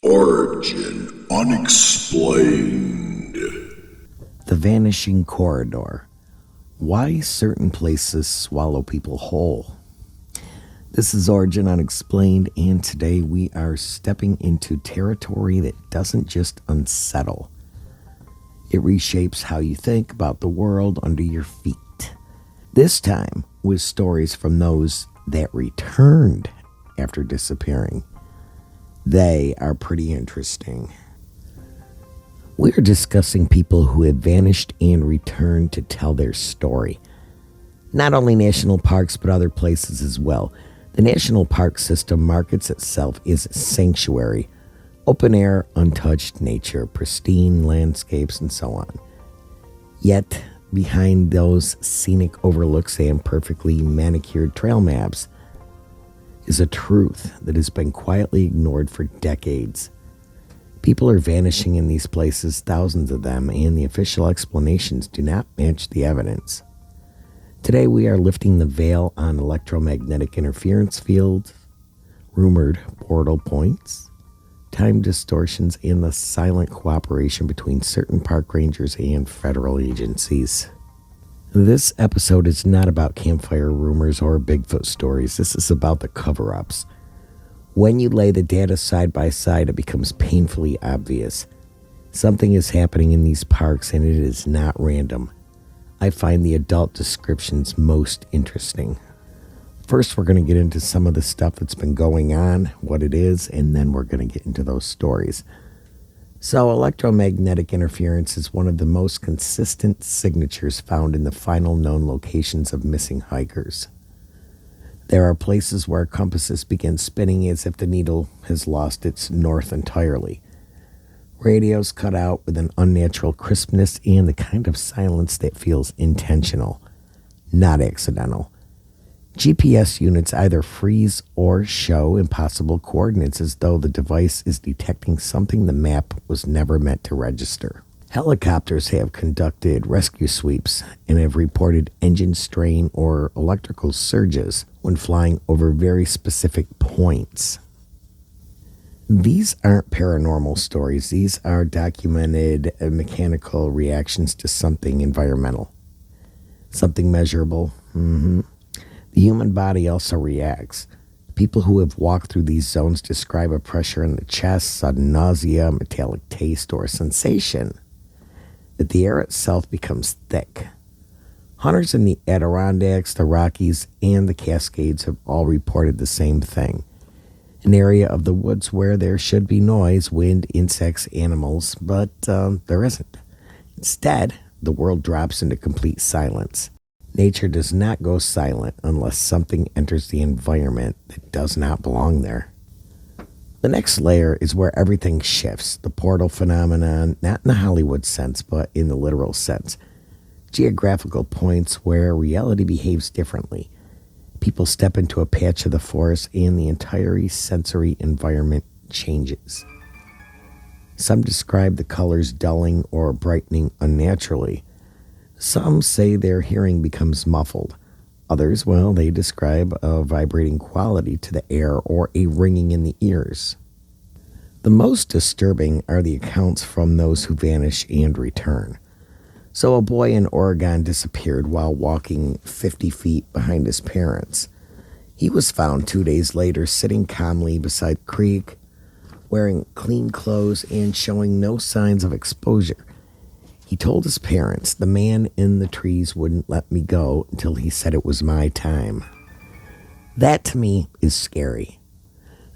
Origin Unexplained. The Vanishing Corridor. Why certain places swallow people whole. This is Origin Unexplained, and today we are stepping into territory that doesn't just unsettle. It reshapes how you think about the world under your feet. This time with stories from those that returned after disappearing. They are pretty interesting. We are discussing people who have vanished and returned to tell their story. Not only national parks, but other places as well. The national park system markets itself as a sanctuary, open air, untouched nature, pristine landscapes, and so on. Yet, behind those scenic overlooks and perfectly manicured trail maps is a truth that has been quietly ignored for decades. People are vanishing in these places, thousands of them, and the official explanations do not match the evidence. Today we are lifting the veil on electromagnetic interference fields, rumored portal points, time distortions, and the silent cooperation between certain park rangers and federal agencies. This episode is not about campfire rumors or Bigfoot stories. This is about the cover-ups. When you lay the data side by side, it becomes painfully obvious. Something is happening in these parks, and it is not random. I find the adult descriptions most interesting. First, we're going to get into some of the stuff that's been going on, what it is, and then we're going to get into those stories. So, electromagnetic interference is one of the most consistent signatures found in the final known locations of missing hikers. There are places where compasses begin spinning as if the needle has lost its north entirely. Radios cut out with an unnatural crispness and the kind of silence that feels intentional, not accidental. GPS units either freeze or show impossible coordinates as though the device is detecting something the map was never meant to register. Helicopters have conducted rescue sweeps and have reported engine strain or electrical surges when flying over very specific points. These aren't paranormal stories. These are documented mechanical reactions to something environmental, something measurable. The human body also reacts. People who have walked through these zones describe a pressure in the chest, sudden nausea, metallic taste, or a sensation that the air itself becomes thick. Hunters in the Adirondacks, the Rockies, and the Cascades have all reported the same thing. An area of the woods where there should be noise, wind, insects, animals, but there isn't. Instead, the world drops into complete silence. Nature does not go silent unless something enters the environment that does not belong there. The next layer is where everything shifts. The portal phenomenon, not in the Hollywood sense, but in the literal sense. Geographical points where reality behaves differently. People step into a patch of the forest and the entire sensory environment changes. Some describe the colors dulling or brightening unnaturally. Some say their hearing becomes muffled. Others, they describe a vibrating quality to the air or a ringing in the ears. The most disturbing are the accounts from those who vanish and return. So a boy in Oregon disappeared while walking 50 feet behind his parents. He was found 2 days later sitting calmly beside a creek, wearing clean clothes and showing no signs of exposure. He told his parents, "The man in the trees wouldn't let me go until he said it was my time." That to me is scary.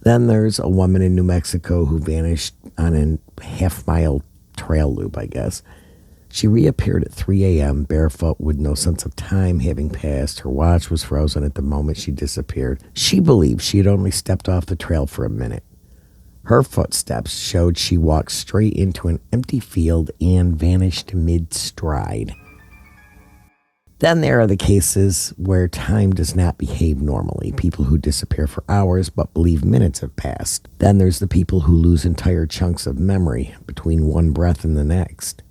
Then there's a woman in New Mexico who vanished on a half-mile trail loop, I guess. She reappeared at 3 a.m., barefoot with no sense of time having passed. Her watch was frozen at the moment she disappeared. She believed she had only stepped off the trail for a minute. Her footsteps showed she walked straight into an empty field and vanished mid-stride. Then there are the cases where time does not behave normally. People who disappear for hours but believe minutes have passed. Then there's the people who lose entire chunks of memory between one breath and the next.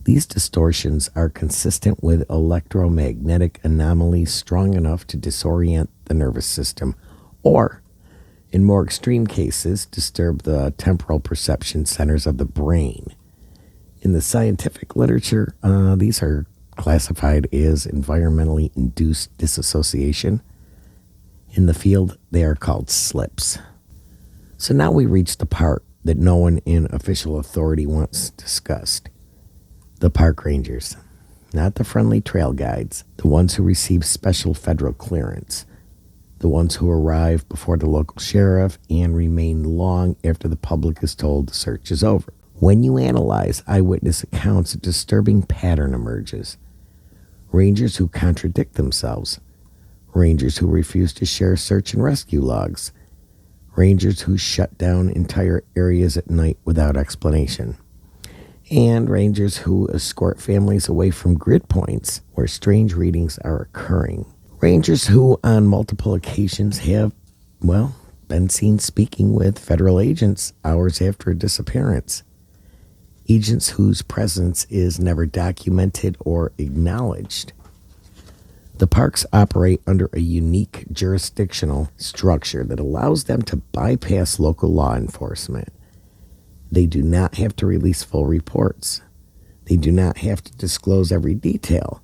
These distortions are consistent with electromagnetic anomalies strong enough to disorient the nervous system, or In more extreme cases, disturb the temporal perception centers of the brain. In the scientific literature, these are classified as environmentally induced dissociation. In the field, they are called SLIPs. So now we reach the part that no one in official authority wants discussed. The park rangers, not the friendly trail guides, the ones who receive special federal clearance, the ones who arrive before the local sheriff and remain long after the public is told the search is over. When you analyze eyewitness accounts, a disturbing pattern emerges. Rangers who contradict themselves, rangers who refuse to share search and rescue logs, rangers who shut down entire areas at night without explanation, and rangers who escort families away from grid points where strange readings are occurring. Rangers who, on multiple occasions, have, been seen speaking with federal agents hours after a disappearance. Agents whose presence is never documented or acknowledged. The parks operate under a unique jurisdictional structure that allows them to bypass local law enforcement. They do not have to release full reports. They do not have to disclose every detail.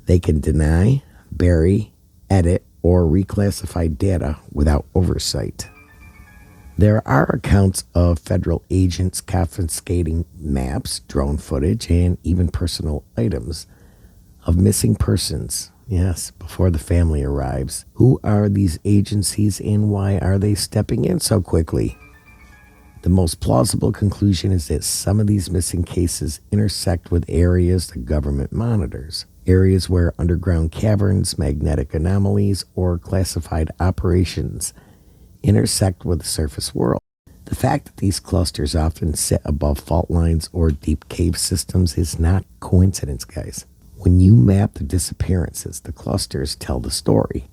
They can deny, bury, edit, or reclassify data without oversight. There are accounts of federal agents confiscating maps, drone footage, and even personal items of missing persons. Yes, before the family arrives. Who are these agencies and why are they stepping in so quickly? The most plausible conclusion is that some of these missing cases intersect with areas the government monitors. Areas where underground caverns, magnetic anomalies, or classified operations intersect with the surface world. The fact that these clusters often sit above fault lines or deep cave systems is not coincidence, guys. When you map the disappearances, the clusters tell the story.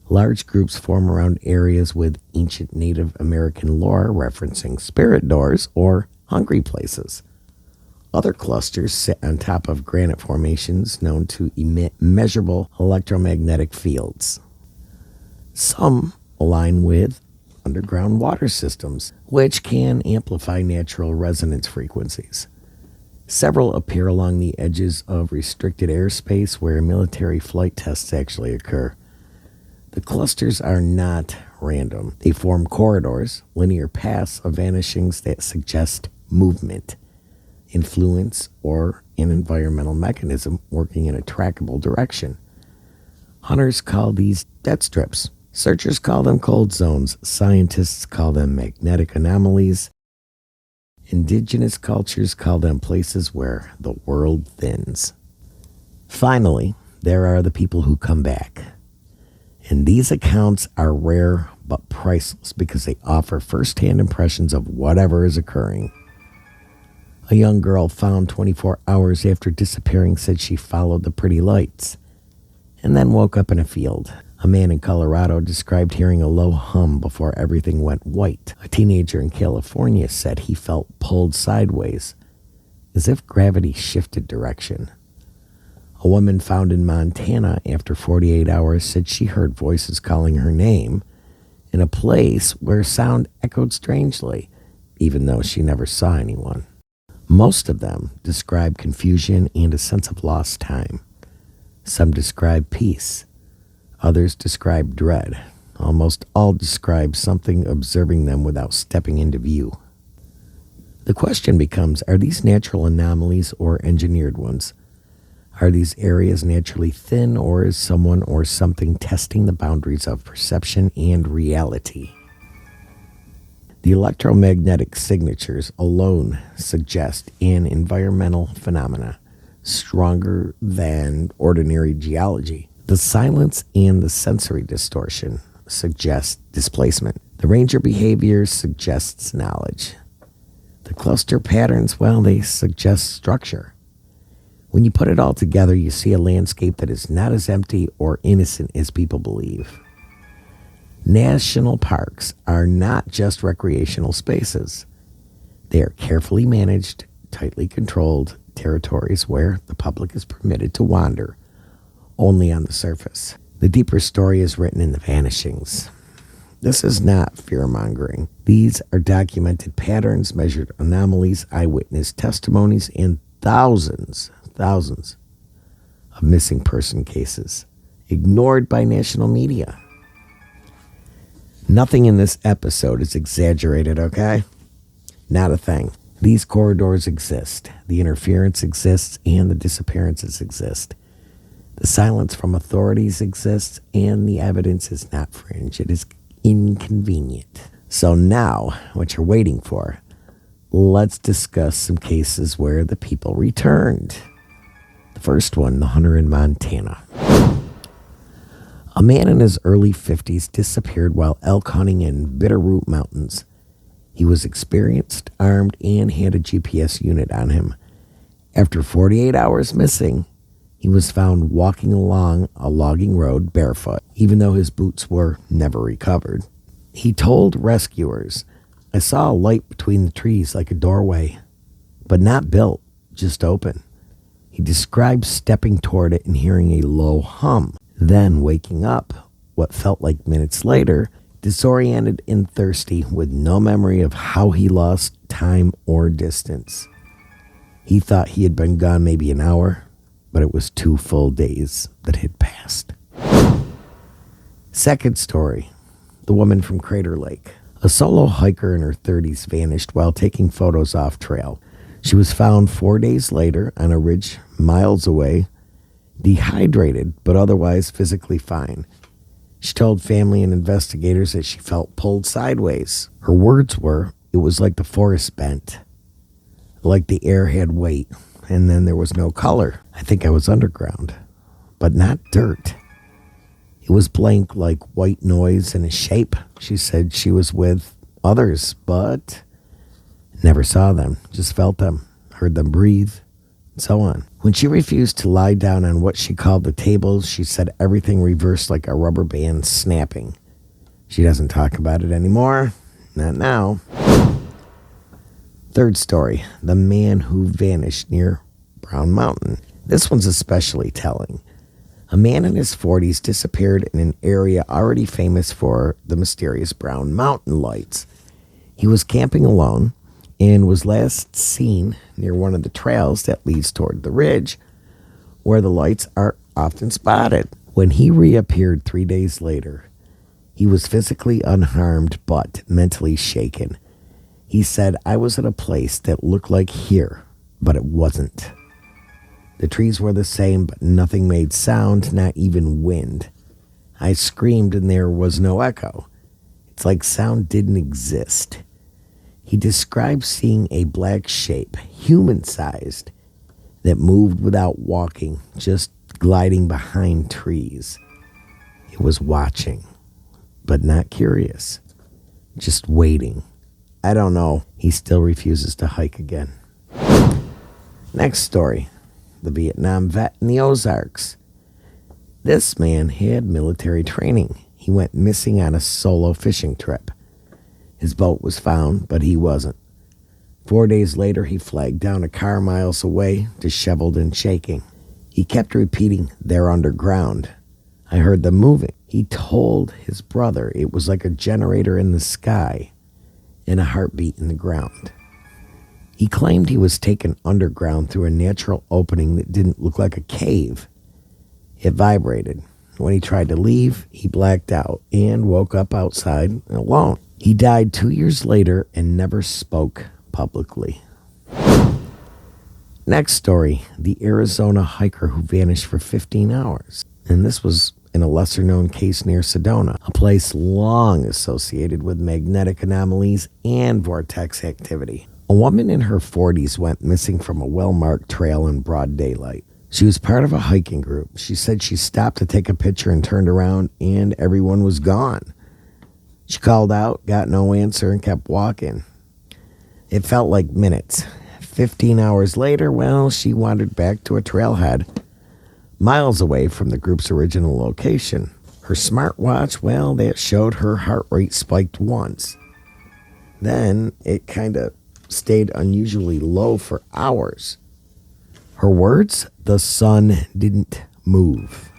Large groups form around areas with ancient Native American lore referencing spirit doors or hungry places. Other clusters sit on top of granite formations known to emit measurable electromagnetic fields. Some align with underground water systems, which can amplify natural resonance frequencies. Several appear along the edges of restricted airspace where military flight tests actually occur. The clusters are not random. They form corridors, linear paths of vanishings that suggest movement, influence, or an environmental mechanism working in a trackable direction. Hunters call these dead strips. Searchers call them cold zones. Scientists call them magnetic anomalies. Indigenous cultures call them places where the world thins. Finally, there are the people who come back. And these accounts are rare but priceless because they offer first-hand impressions of whatever is occurring. A young girl found 24 hours after disappearing said she followed the pretty lights and then woke up in a field. A man in Colorado described hearing a low hum before everything went white. A teenager in California said he felt pulled sideways, as if gravity shifted direction. A woman found in Montana after 48 hours said she heard voices calling her name in a place where sound echoed strangely, even though she never saw anyone. Most of them describe confusion and a sense of lost time. Some describe peace. Others describe dread. Almost all describe something observing them without stepping into view. The question becomes, are these natural anomalies or engineered ones? Are these areas naturally thin, or is someone or something testing the boundaries of perception and reality? The electromagnetic signatures alone suggest an environmental phenomena stronger than ordinary geology. The silence and the sensory distortion suggest displacement. The ranger behavior suggests knowledge. The cluster patterns, they suggest structure. When you put it all together, you see a landscape that is not as empty or innocent as people believe. National parks are not just recreational spaces. They are carefully managed, tightly controlled territories where the public is permitted to wander only on the surface. The deeper story is written in the vanishings. This is not fear-mongering. These are documented patterns, measured anomalies, eyewitness testimonies, and thousands of missing person cases ignored by national media. Nothing in this episode is exaggerated, okay? Not a thing. These corridors exist. The interference exists, and the disappearances exist. The silence from authorities exists, and the evidence is not fringe. It is inconvenient. So now, what you're waiting for, let's discuss some cases where the people returned. The first one, the hunter in Montana. A man in his early 50s disappeared while elk hunting in Bitterroot Mountains. He was experienced, armed, and had a GPS unit on him. After 48 hours missing, he was found walking along a logging road barefoot, even though his boots were never recovered. He told rescuers, "I saw a light between the trees like a doorway, but not built, just open." He described stepping toward it and hearing a low hum, then waking up, what felt like minutes later, disoriented and thirsty with no memory of how he lost time or distance. He thought he had been gone maybe an hour, but it was 2 full days that had passed. Second story, the woman from Crater Lake. A solo hiker in her 30s vanished while taking photos off trail. She was found 4 days later on a ridge miles away, dehydrated but otherwise physically fine. She told family and investigators that she felt pulled sideways. Her words were, "It was like the forest bent, like the air had weight, and then there was no color. I think I was underground, but not dirt. It was blank like white noise and a shape." She said she was with others, but never saw them, just felt them, heard them breathe, and so on. When she refused to lie down on what she called the tables, she said everything reversed like a rubber band snapping. She doesn't talk about it anymore. Not now. Third story, the man who vanished near Brown Mountain. This one's especially telling. A man in his 40s disappeared in an area already famous for the mysterious Brown Mountain lights. He was camping alone and was last seen near one of the trails that leads toward the ridge, where the lights are often spotted. When he reappeared 3 days later, he was physically unharmed but mentally shaken. He said, "I was at a place that looked like here, but it wasn't. The trees were the same, but nothing made sound, not even wind. I screamed and there was no echo. It's like sound didn't exist." He described seeing a black shape, human-sized, that moved without walking, just gliding behind trees. It was watching, but not curious, just waiting. I don't know. He still refuses to hike again. Next story, the Vietnam vet in the Ozarks. This man had military training. He went missing on a solo fishing trip. His boat was found, but he wasn't. 4 days later, he flagged down a car miles away, disheveled and shaking. He kept repeating, "They're underground. I heard them moving." He told his brother it was like a generator in the sky and a heartbeat in the ground. He claimed he was taken underground through a natural opening that didn't look like a cave. It vibrated. When he tried to leave, he blacked out and woke up outside alone. He died 2 years later and never spoke publicly. Next story, the Arizona hiker who vanished for 15 hours. And this was in a lesser-known case near Sedona, a place long associated with magnetic anomalies and vortex activity. A woman in her 40s went missing from a well-marked trail in broad daylight. She was part of a hiking group. She said she stopped to take a picture and turned around, and everyone was gone. She called out, got no answer, and kept walking. It felt like minutes. 15 hours later, well, she wandered back to a trailhead, miles away from the group's original location. Her smartwatch, well, that showed her heart rate spiked once. Then it kind of stayed unusually low for hours. Her words, "The sun didn't move.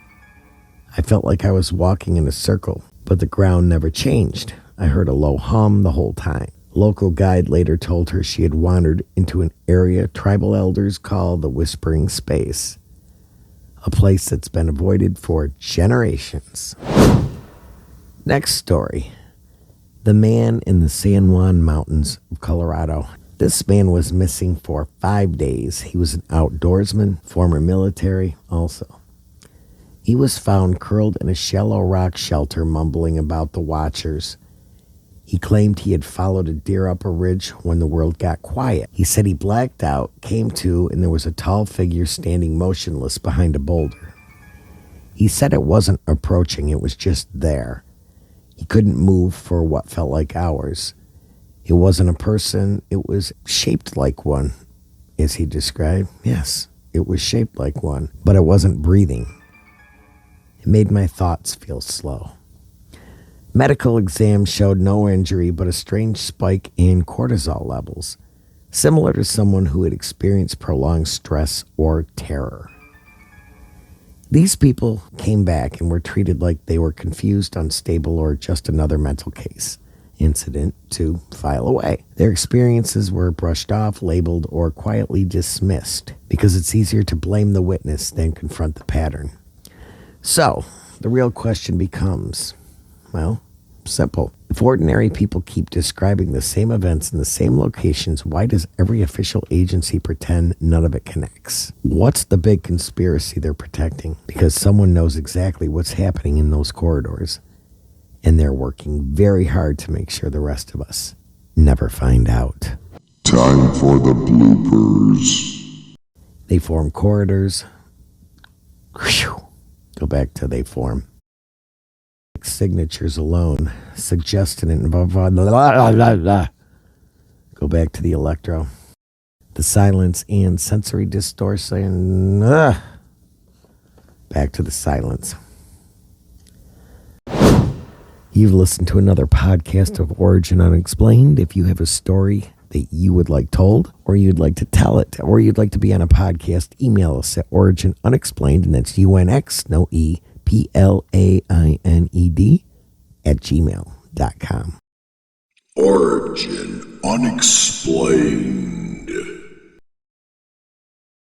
I felt like I was walking in a circle." but the ground never changed. I heard a low hum the whole time. A local guide later told her she had wandered into an area tribal elders call the Whispering Space, a place that's been avoided for generations. Next story. The man in the San Juan Mountains of Colorado. This man was missing for 5 days. He was an outdoorsman, former military also. He was found curled in a shallow rock shelter, mumbling about the watchers. He claimed he had followed a deer up a ridge when the world got quiet. He said he blacked out, came to, and there was a tall figure standing motionless behind a boulder. He said it wasn't approaching, it was just there. He couldn't move for what felt like hours. It wasn't a person, it was shaped like one, as he described. Yes, it was shaped like one, but it wasn't breathing. It made my thoughts feel slow. Medical exams showed no injury, but a strange spike in cortisol levels, similar to someone who had experienced prolonged stress or terror. These people came back and were treated like they were confused, unstable, or just another mental case incident to file away. Their experiences were brushed off, labeled, or quietly dismissed because it's easier to blame the witness than confront the pattern. So, the real question becomes, well, simple. If ordinary people keep describing the same events in the same locations, why does every official agency pretend none of it connects? What's the big conspiracy they're protecting? Because someone knows exactly what's happening in those corridors, and they're working very hard to make sure the rest of us never find out. Time for the bloopers. They form corridors. Go back to they form. Signatures alone suggested it. Go back to the electro. The silence and sensory distortion. Back to the silence. You've listened to another podcast of Origin Unexplained. If you have a story that you would like told, or you'd like to tell it, or you'd like to be on a podcast, email us at originunexplained, and that's UNX, no E, PLAINED @gmail.com. Origin Unexplained.